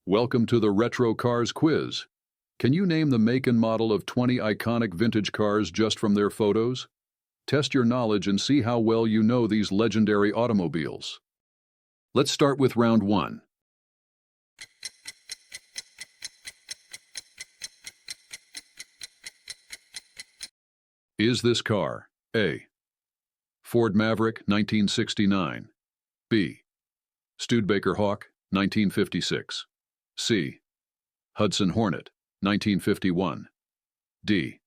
Welcome to the Retro Cars Quiz. Can you name the make and model of 20 iconic vintage cars just from their photos? Test your knowledge and see how well you know these legendary automobiles. Let's start with round 1. Is this car A. Ford Maverick, 1969, B. Studebaker Hawk, 1956, C. Hudson Hornet, 1951, D.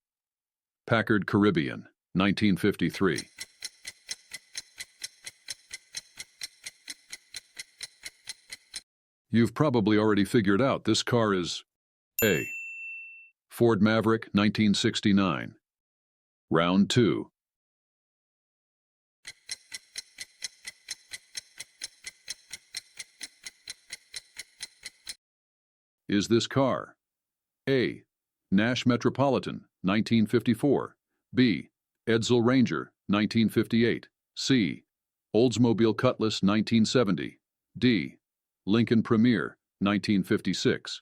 Packard Caribbean, 1953. You've probably already figured out this car is A. Ford Maverick, 1969. Round 2. Is this car A. Nash Metropolitan, 1954, B. Edsel Ranger, 1958, C. Oldsmobile Cutlass, 1970, D. Lincoln Premier, 1956.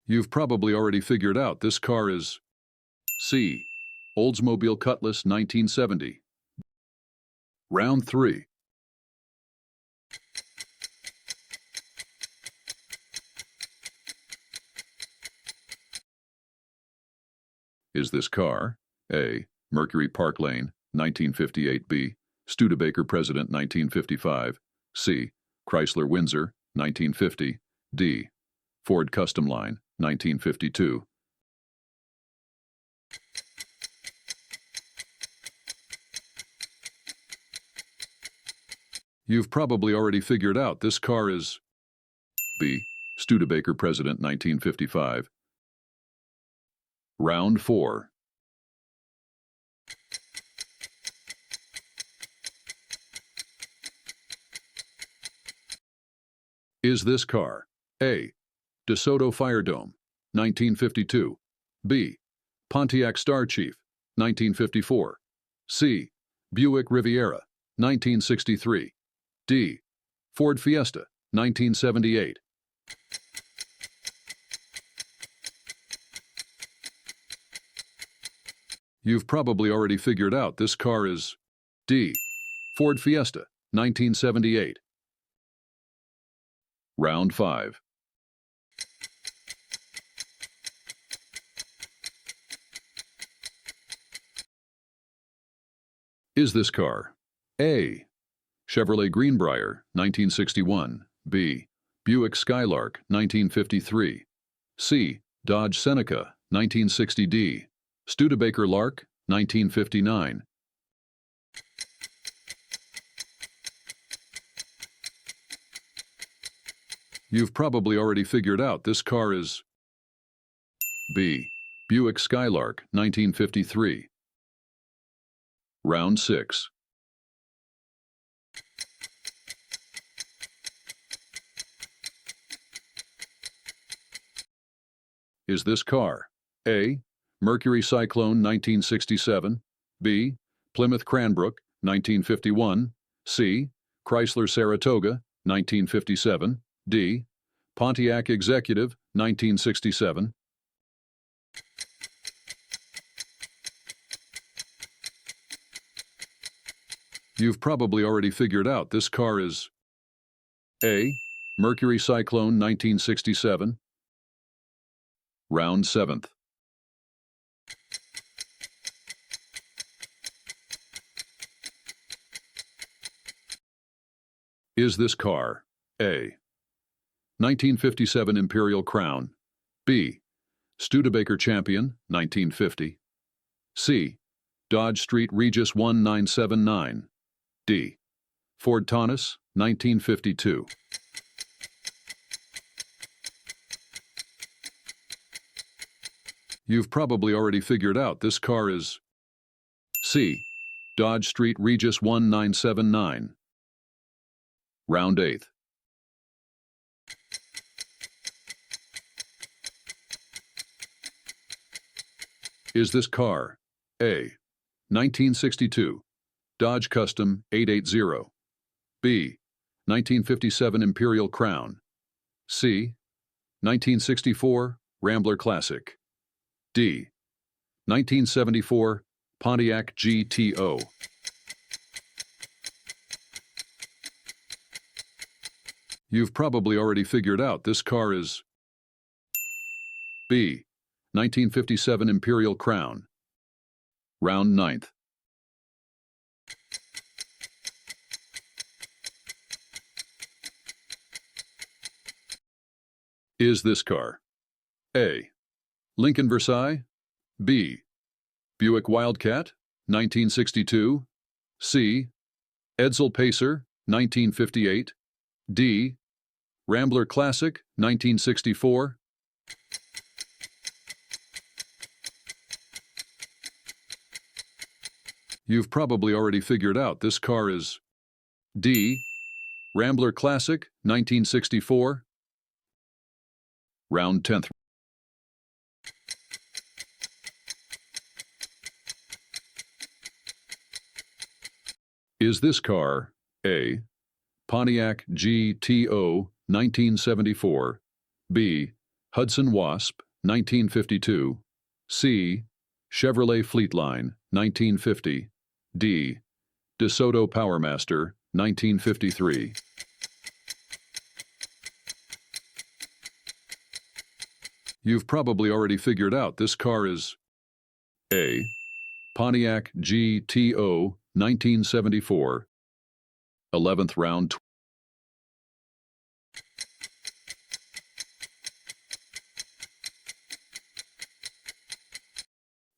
You've probably already figured out this car is C. Oldsmobile Cutlass, 1970. Round 3. Is this car A. Mercury Park Lane, 1958, B. Studebaker President, 1955, C. Chrysler Windsor, 1950, D. Ford Custom Line, 1952. You've probably already figured out this car is B. Studebaker President, 1955. Round 4. Is this car A. DeSoto Firedome, 1952, B. Pontiac Star Chief, 1954, C. Buick Riviera, 1963, D. Ford Fiesta, 1978. You've probably already figured out this car is D. Ford Fiesta, 1978. Round 5. Is this car A. Chevrolet Greenbrier, 1961, B. Buick Skylark, 1953, C. Dodge Seneca, 1960D, Studebaker Lark, 1959. You've probably already figured out this car is B. Buick Skylark, 1953. Round 6. Is this car A. Mercury Cyclone, 1967, B. Plymouth Cranbrook, 1951, C. Chrysler Saratoga, 1957, D. Pontiac Executive, 1967. You've probably already figured out this car is A. Mercury Cyclone, 1967. Round 7th. Is this car A. 1957 Imperial Crown, B. Studebaker Champion, 1950, C. Dodge Street Regis 1979, D. Ford Taunus, 1952. You've probably already figured out this car is C. Dodge Street Regis 1979. Round 8. Is this car A. 1962, Dodge Custom 880. B. 1957 Imperial Crown. C. 1964 Rambler Classic. D. 1974 Pontiac GTO. You've probably already figured out this car is B. 1957 Imperial Crown. Round 9th. Is this car A. Lincoln Versailles, B. Buick Wildcat, 1962, C. Edsel Pacer, 1958, D. Rambler Classic, 1964? You've probably already figured out this car is D. Rambler Classic, 1964. Round 10th. Is this car A. Pontiac GTO, 1974, B. Hudson Wasp, 1952, C. Chevrolet Fleetline, 1950, D. DeSoto Powermaster, 1953? You've probably already figured out this car is A. Pontiac GTO, 1974. 11th round.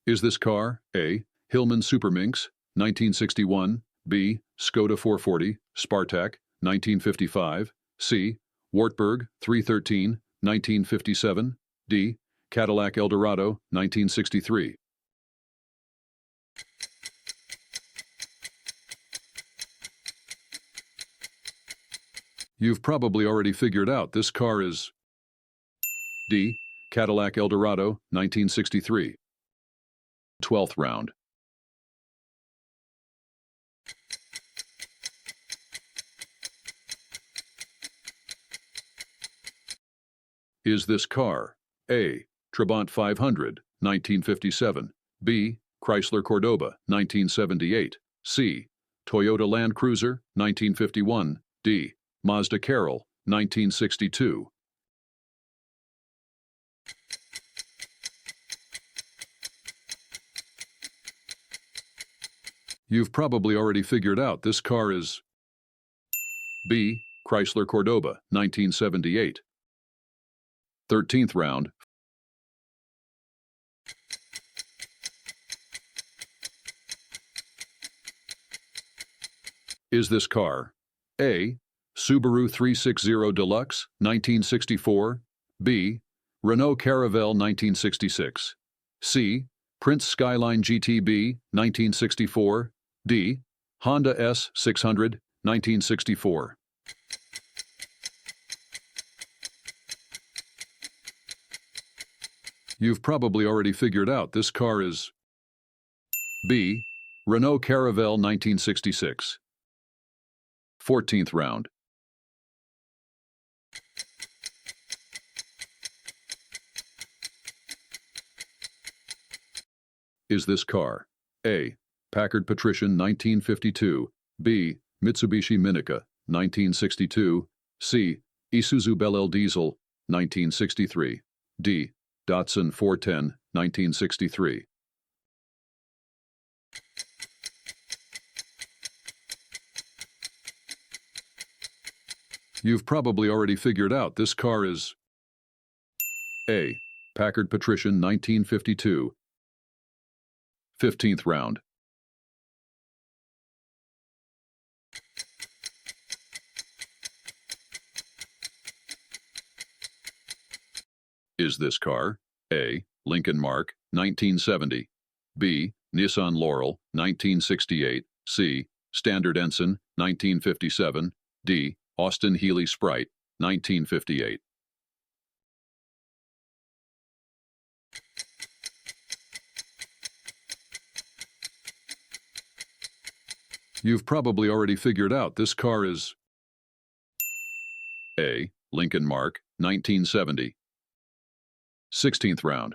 Is this car A. Hillman Superminx, 1961, B. Skoda 440, Spartak, 1955, C. Wartburg 313, 1957, D. Cadillac Eldorado, 1963? You've probably already figured out this car is D. Cadillac Eldorado, 1963. 12th round. Is this car A. Trabant 500, 1957, B. Chrysler Cordoba, 1978, C. Toyota Land Cruiser, 1951, D. Mazda Carroll, 1962? You've probably already figured out this car is B. Chrysler Cordoba, 1978. 13th round. Is this car A. Subaru 360 Deluxe, 1964, B. Renault Caravelle, 1966, C. Prince Skyline GTB, 1964, D. Honda S600, 1964? You've probably already figured out this car is B. Renault Caravelle, 1966. 14th round. Is this car A. Packard Patrician, 1952, B. Mitsubishi Minica, 1962, C. Isuzu Bel-El Diesel, 1963, D. Datsun 410, 1963? You've probably already figured out this car is A. Packard Patrician, 1952. 15th round. Is this car A. Lincoln Mark, 1970, B. Nissan Laurel, 1968, C. Standard Ensign, 1957, D. Austin Healey Sprite, 1958? You've probably already figured out this car is A. Lincoln Mark, 1970. 16th round.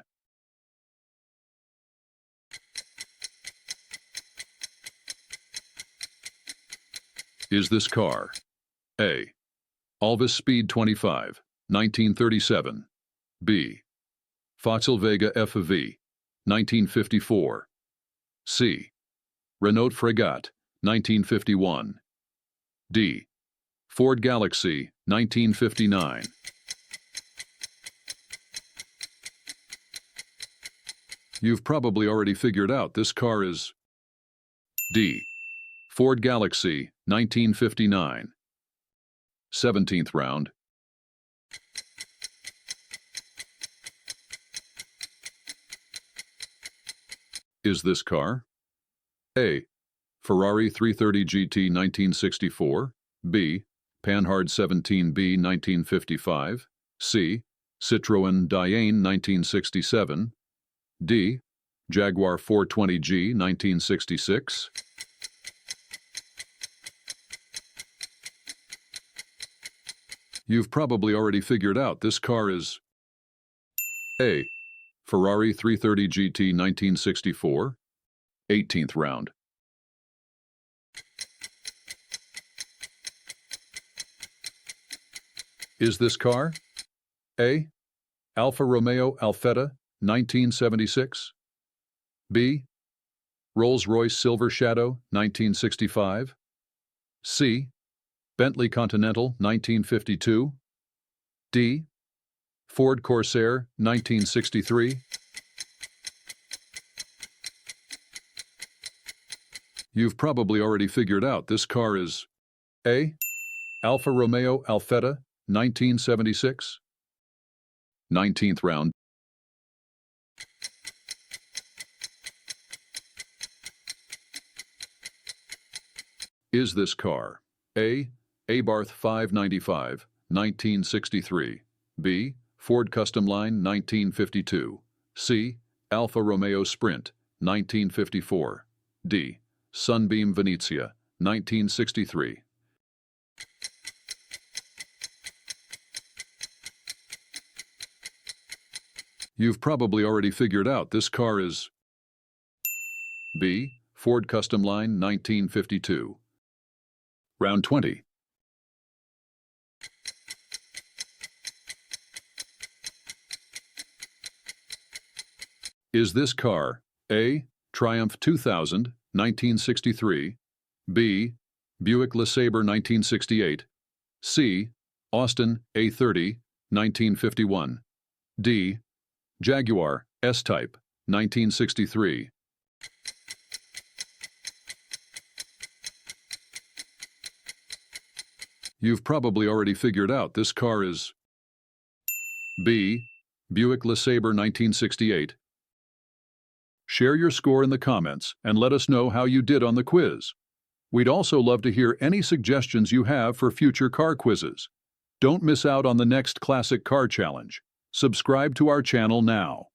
Is this car A. Alvis Speed 25, 1937. B. Vauxhall Vega FV, 1954. C. Renault Frégate, 1951. D. Ford Galaxy, 1959. You've probably already figured out this car is D. Ford Galaxy, 1959. 17th round. Is this car A. Ferrari 330 GT 1964, B. Panhard 17B 1955, C. Citroën Diane 1967, D. Jaguar 420G 1966. You've probably already figured out this car is A. Ferrari 330 GT 1964, 18th round. Is this car A. Alfa Romeo Alfetta, 1976, B. Rolls-Royce Silver Shadow, 1965, C. Bentley Continental, 1952, D. Ford Corsair, 1963. You've probably already figured out this car is A. Alfa Romeo Alfetta, 1976. 19th round. Is this car A. Abarth 595, 1963, B. Ford Custom Line, 1952, C. Alfa Romeo Sprint, 1954, D. Sunbeam Venezia, 1963. You've probably already figured out this car is B. Ford Custom Line, 1952. Round 20. Is this car A. Triumph 2000, 1963, B. Buick LeSabre 1968, C. Austin A30, 1951, D. Jaguar S-Type, 1963. You've probably already figured out this car is B. Buick LeSabre 1968. Share your score in the comments and let us know how you did on the quiz. We'd also love to hear any suggestions you have for future car quizzes. Don't miss out on the next Classic Car Challenge. Subscribe to our channel now.